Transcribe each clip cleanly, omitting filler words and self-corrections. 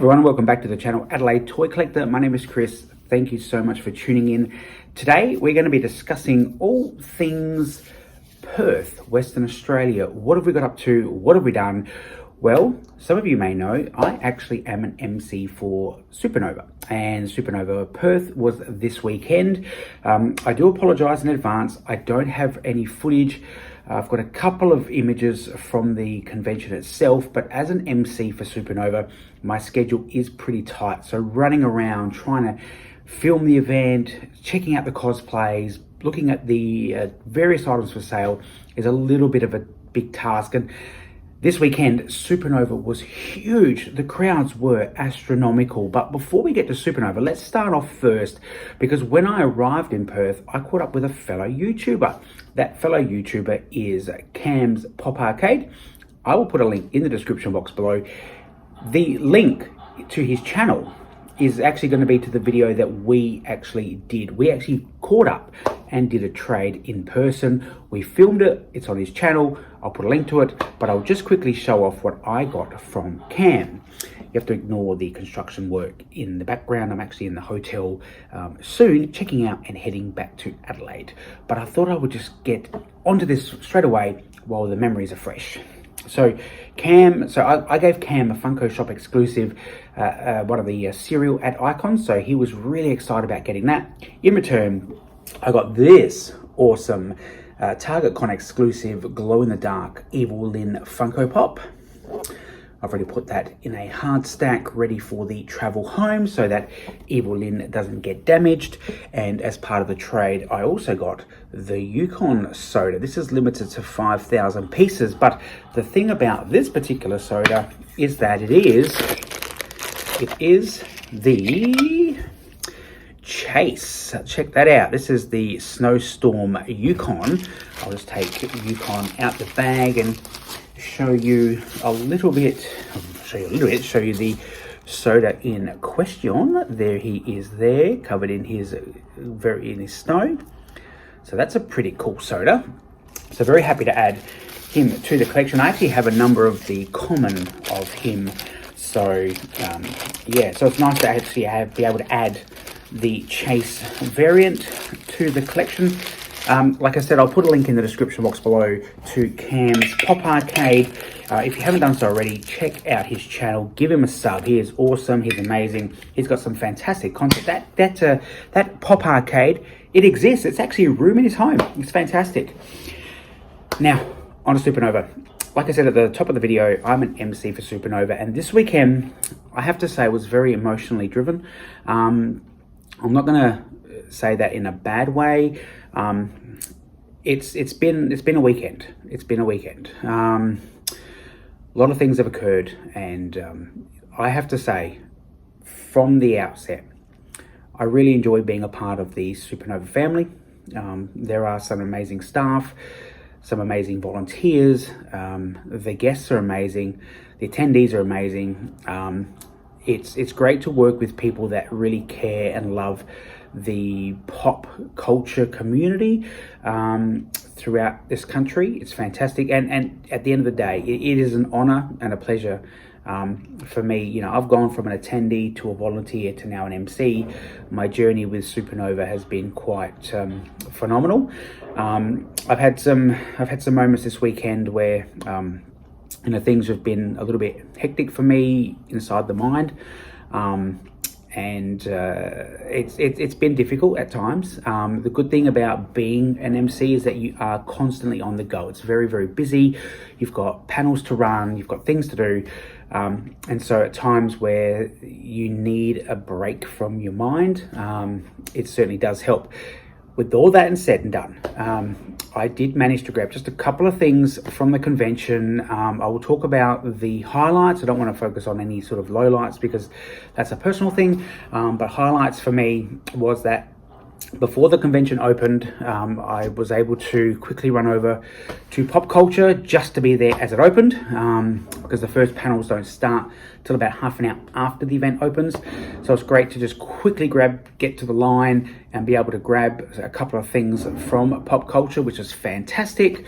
everyone, welcome back to the channel Adelaide Toy Collector. My name is Chris. Thank you so much for tuning in. Today we're going to be discussing all things Perth, Western Australia. What have we got up to? What have we done? Well, some of you may know I actually am an MC for Supanova, and Supanova Perth was this weekend. I do apologise in advance. I don't have any footage. I've got a couple of images from the convention itself, but as an MC for Supanova, my schedule is pretty tight. So running around, trying to film the event, checking out the cosplays, looking at the various items for sale is a little bit of a big task. And this weekend, Supanova was huge. The crowds were astronomical. But before we get to Supanova, let's start off first, because when I arrived in Perth, I caught up with a fellow YouTuber. That fellow YouTuber is Cam's Pop Arcade. I will put a link in the description box below. The link to his channel is actually going to be to the video that we actually did. We actually caught up and did a trade in person. We filmed it, it's on his channel. I'll put a link to it, but I'll just quickly show off what I got from Cam. You have to ignore the construction work in the background. I'm actually in the hotel soon, checking out and heading back to Adelaide. But I thought I would just get onto this straight away while the memories are fresh. So Cam, I gave Cam a Funko Shop exclusive, one of the cereal at icons. So he was really excited about getting that. In return, I got this awesome Target Con exclusive glow-in-the-dark Evil Lynn Funko Pop. I've already put that in a hard stack ready for the travel home so that Evil Lynn doesn't get damaged. And as part of the trade, I also got the Yukon soda. This is limited to 5,000 pieces, but the thing about this particular soda is that it is the Chase. Check that out. This is the Snowstorm Yukon. I'll just take Yukon out the bag and show you a little bit, show you the soda in question. There he is there, covered in his snow. So that's a pretty cool soda. So very happy to add him to the collection. I actually have a number of the common of him. So yeah, so it's nice to actually be able to add the Chase variant to the collection. Like I said, I'll put a link in the description box below to Cam's Pop Arcade. If you haven't done so already, check out his channel. Give him a sub. He is awesome. He's amazing. He's got some fantastic content. That Pop Arcade, it exists. It's actually a room in his home. It's fantastic. Now, on to Supanova. Like I said at the top of the video, I'm an MC for Supanova, and this weekend, I have to say, was very emotionally driven. I'm not going to say that in a bad way. It's been a weekend. It's been a weekend. A lot of things have occurred, and I have to say, from the outset, I really enjoy being a part of the Supanova family. There are some amazing staff, some amazing volunteers. The guests are amazing. The attendees are amazing. It's great to work with people that really care and love the pop culture community throughout this country. It's fantastic, and at the end of the day, it is an honor and a pleasure for me. You know, I've gone from an attendee to a volunteer to now an MC. My journey with Supanova has been quite phenomenal. I've had some moments this weekend where you know, things have been a little bit hectic for me inside the mind. And it's been difficult at times. The good thing about being an MC is that you are constantly on the go. It's very, very busy. You've got panels to run, you've got things to do. And so at times where you need a break from your mind, it certainly does help. With all that said and done, I did manage to grab just a couple of things from the convention. I will talk about the highlights. I don't want to focus on any sort of lowlights because that's a personal thing. But highlights for me was that before the convention opened, I was able to quickly run over to Pop Culture just to be there as it opened, because the first panels don't start till about half an hour after the event opens. So it's great to just quickly get to the line and be able to grab a couple of things from Pop Culture, which is fantastic.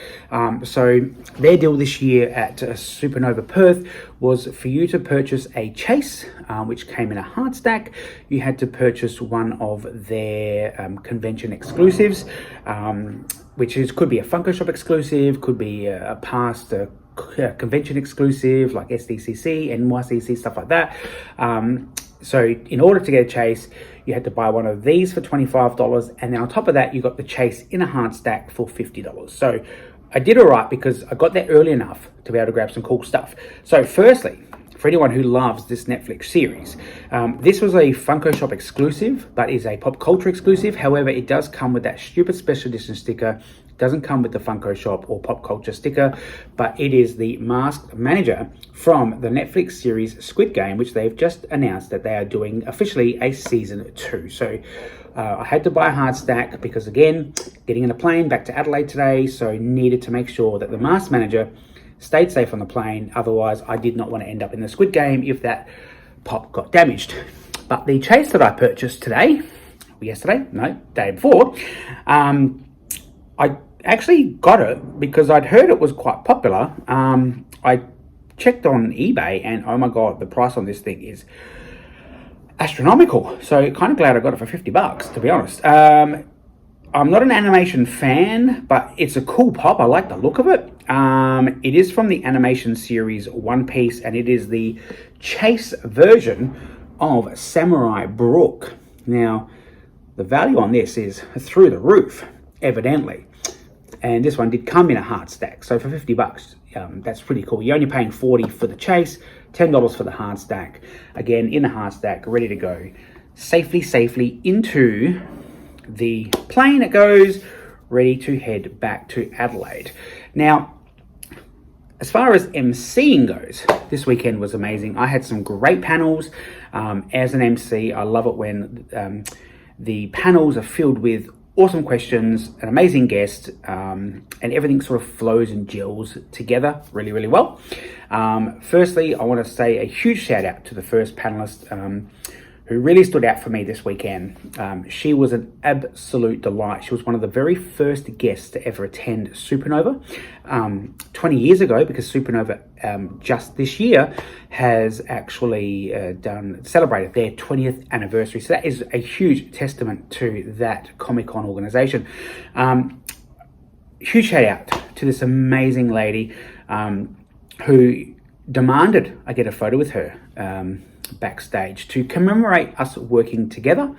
So their deal this year at Supanova Perth was for you to purchase a chase, which came in a hard stack. You had to purchase one of their convention exclusives, which could be a Funko Shop exclusive, could be a past convention exclusive like SDCC, NYCC, stuff like that. So in order to get a chase, you had to buy one of these for $25, and then on top of that, you got the chase in a hard stack for $50. So I did all right because I got there early enough to be able to grab some cool stuff. So firstly, for anyone who loves this Netflix series, this was a Funko Shop exclusive, but is a pop culture exclusive. However, it does come with that stupid special edition sticker. It doesn't come with the Funko Shop or pop culture sticker, but it is the masked manager from the Netflix series Squid Game, which they've just announced that they are doing officially a season 2. So I had to buy a hard stack because, again, getting in a plane back to Adelaide today, so needed to make sure that the masked manager stayed safe on the plane. Otherwise, I did not want to end up in the Squid Game if that pop got damaged. But the chase that I purchased day before, I actually got it because I'd heard it was quite popular. I checked on eBay and oh my God, the price on this thing is astronomical. So kind of glad I got it for $50, to be honest. I'm not an animation fan, but it's a cool pop. I like the look of it. It is from the animation series One Piece, and it is the chase version of Samurai Brook. Now, the value on this is through the roof, evidently. And this one did come in a hard stack. So for $50, that's pretty cool. You're only paying $40 for the chase, $10 for the hard stack. Again, in a hard stack, ready to go. Safely into the plane it goes, ready to head back to Adelaide. Now, as far as MCing goes, this weekend was amazing. I had some great panels. As an MC, I love it when the panels are filled with awesome questions, an amazing guest, and everything sort of flows and gels together really, really well. Firstly, I want to say a huge shout out to the first panelist, who really stood out for me this weekend. She was an absolute delight. She was one of the very first guests to ever attend Supanova 20 years ago, because Supanova just this year has actually celebrated their 20th anniversary. So that is a huge testament to that Comic-Con organization. Huge shout out to this amazing lady who demanded I get a photo with her backstage to commemorate us working together,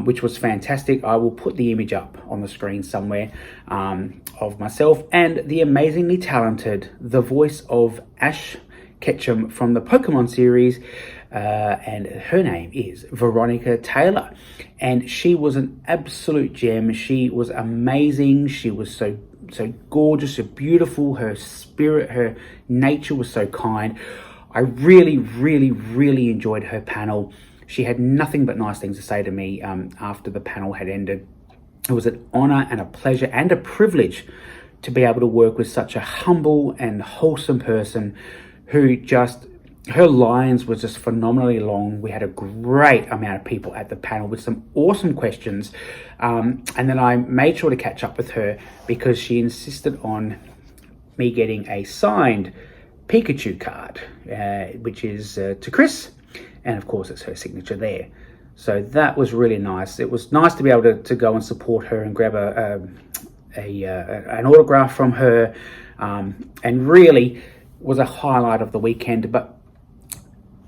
which was fantastic. I will put the image up on the screen somewhere of myself and the amazingly talented, the voice of Ash Ketchum from the Pokemon series, and her name is Veronica Taylor, and she was an absolute gem. She was amazing. She was so gorgeous, so beautiful. Her spirit, her nature was so kind. I really, really, really enjoyed her panel. She had nothing but nice things to say to me after the panel had ended. It was an honor and a pleasure and a privilege to be able to work with such a humble and wholesome person who her lines was just phenomenally long. We had a great amount of people at the panel with some awesome questions. And then I made sure to catch up with her because she insisted on me getting a signed Pikachu card, which is to Chris, and of course it's her signature there. So that was really nice. It was nice to be able to go and support her and grab an autograph from her, and really was a highlight of the weekend, but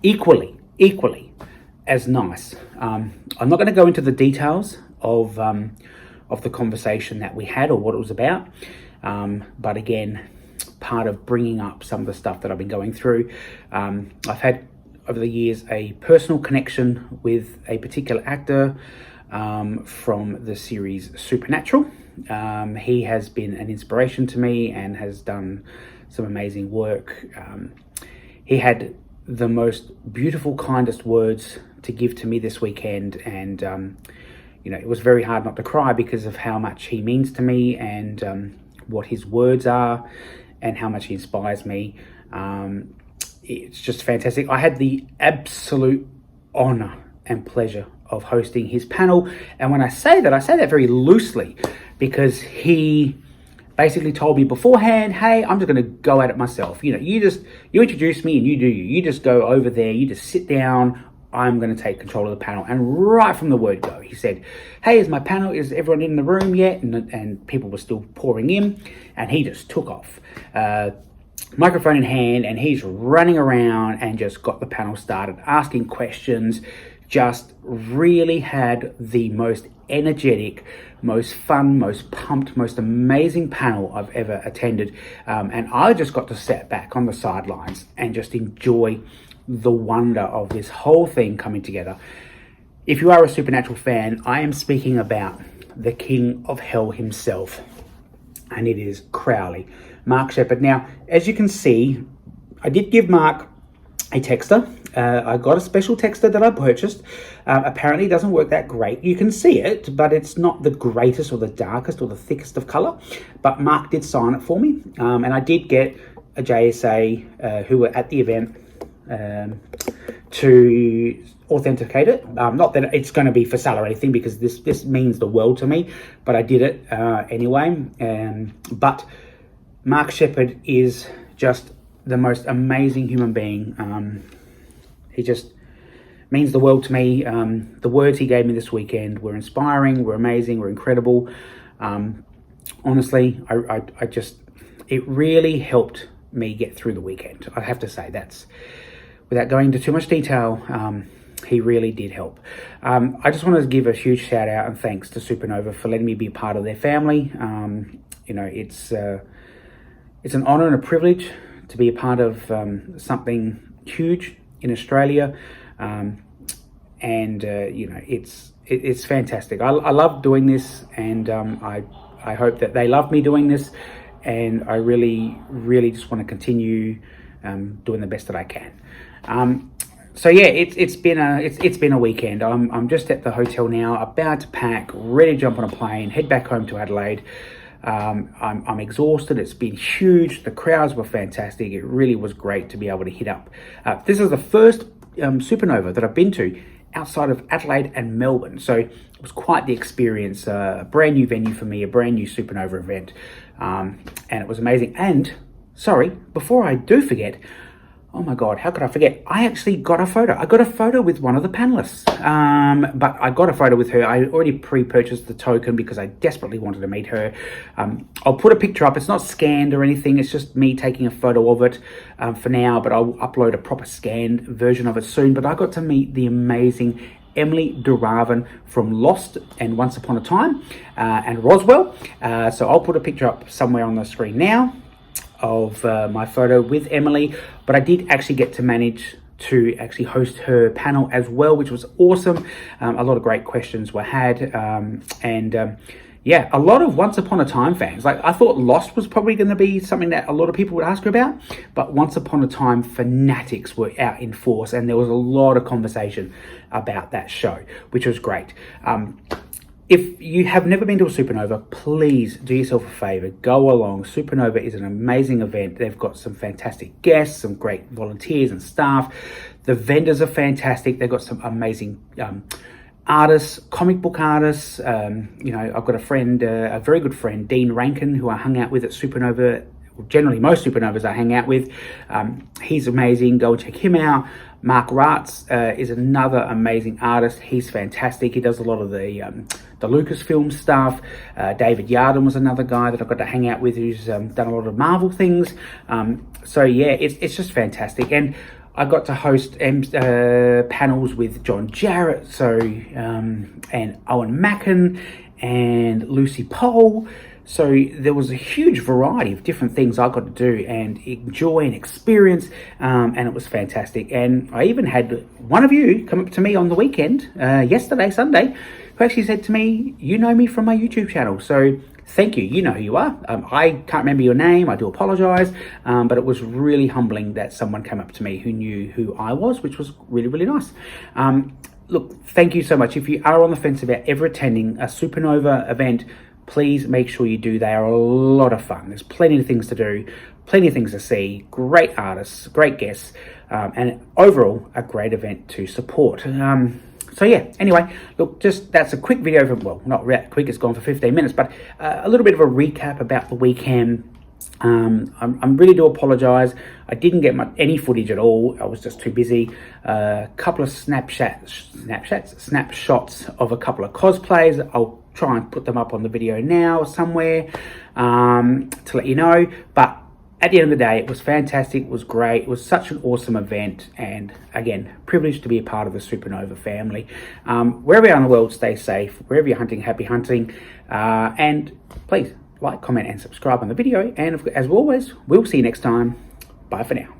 equally as nice. I'm not going to go into the details of the conversation that we had or what it was about, but again, part of bringing up some of the stuff that I've been going through. I've had over the years a personal connection with a particular actor from the series Supernatural. He has been an inspiration to me and has done some amazing work. He had the most beautiful, kindest words to give to me this weekend, and it was very hard not to cry because of how much he means to me, and what his words are and how much he inspires me. It's just fantastic. I had the absolute honor and pleasure of hosting his panel. And when I say that very loosely, because he basically told me beforehand, hey, I'm just going to go at it myself. You introduce me and you just go over there, you just sit down. I'm going to take control of the panel. And right from the word go, he said, hey, is my panel, is everyone in the room yet? And people were still pouring in, and he just took off. Microphone in hand, and he's running around and just got the panel started, asking questions, just really had the most energetic, most fun, most pumped, most amazing panel I've ever attended. And I just got to sit back on the sidelines and just enjoy the wonder of this whole thing coming together. If you are a Supernatural fan, I am speaking about the King of Hell himself, and it is Crowley, Mark Sheppard. Now, as you can see, I did give Mark a texter. I got a special texter that I purchased. Apparently it doesn't work that great. You can see it, but it's not the greatest or the darkest or the thickest of color. But Mark did sign it for me. And I did get a JSA who were at the event to authenticate it. Not that it's going to be for sale or anything, because this means the world to me, but I did it anyway. But Mark Sheppard is just the most amazing human being. He just means the world to me. The words he gave me this weekend were inspiring, were amazing, were incredible. Honestly, I just, it really helped me get through the weekend. I have to say, that's, without going into too much detail, he really did help. I just wanted to give a huge shout out and thanks to Supanova for letting me be a part of their family. It's an honor and a privilege to be a part of something huge in Australia, it's fantastic. I love doing this, and I hope that they love me doing this, and I really just want to continue doing the best that I can. So yeah, it's been a weekend. I'm just at the hotel now, about to pack, ready to jump on a plane, head back home to Adelaide. I'm exhausted. It's been huge. The crowds were fantastic. It really was great to be able to hit up. This is the first Supernova that I've been to outside of Adelaide and Melbourne. So it was quite the experience, a brand new venue for me, a brand new Supernova event. And it was amazing. And sorry, before I do forget, oh my God, how could I forget? I actually got a photo. I got a photo with one of the panelists, but I got a photo with her. I already pre-purchased the token because I desperately wanted to meet her. I'll put a picture up. It's not scanned or anything. It's just me taking a photo of it for now, but I'll upload a proper scanned version of it soon. But I got to meet the amazing Emily Duravan from Lost and Once Upon a Time and Roswell. So I'll put a picture up somewhere on the screen now of my photo with Emily, but I did actually get to manage to actually host her panel as well, which was awesome. A lot of great questions were had, yeah, a lot of Once Upon a Time fans. Like, I thought Lost was probably going to be something that a lot of people would ask her about, but Once Upon a Time fanatics were out in force, and there was a lot of conversation about that show, which was great. If you have never been to a Supernova, please do yourself a favor, go along. Supernova is an amazing event. They've got some fantastic guests, some great volunteers and staff. The vendors are fantastic. They've got some amazing artists, comic book artists. I've got a friend, a very good friend, Dean Rankin, who I hung out with at Supernova. Generally, most Supernovas I hang out with. He's amazing. Go check him out. Mark Ratz is another amazing artist. He's fantastic. He does a lot of the Lucasfilm stuff. David Yarden was another guy that I got to hang out with, who's done a lot of Marvel things. So yeah, it's just fantastic. And I got to host panels with John Jarrett, and Owen Macken and Lucy Pohl. So there was a huge variety of different things I got to do and enjoy and experience, and it was fantastic. And I even had one of you come up to me on the weekend, yesterday, Sunday, who actually said to me, "You know me from my YouTube channel." So thank you. You know who you are. I can't remember your name. I do apologize. But it was really humbling that someone came up to me who knew who I was, which was really, really nice. Look, thank you so much. If you are on the fence about ever attending a Supernova event, please make sure you do. They are a lot of fun. There's plenty of things to do, plenty of things to see, great artists, great guests, and overall a great event to support. So yeah, anyway, look, just that's a quick video for, well, not that quick, it's gone for 15 minutes, but a little bit of a recap about the weekend. I really do apologise. I didn't get any footage at all. I was just too busy. A couple of snapshots of a couple of cosplays. I'll try and put them up on the video now somewhere to let you know. But at the end of the day, it was fantastic. It was great. It was such an awesome event. And again, privileged to be a part of the Supanova family. Wherever you are in the world, stay safe. Wherever you're hunting, happy hunting. And please like, comment, and subscribe on the video. And as always, we'll see you next time. Bye for now.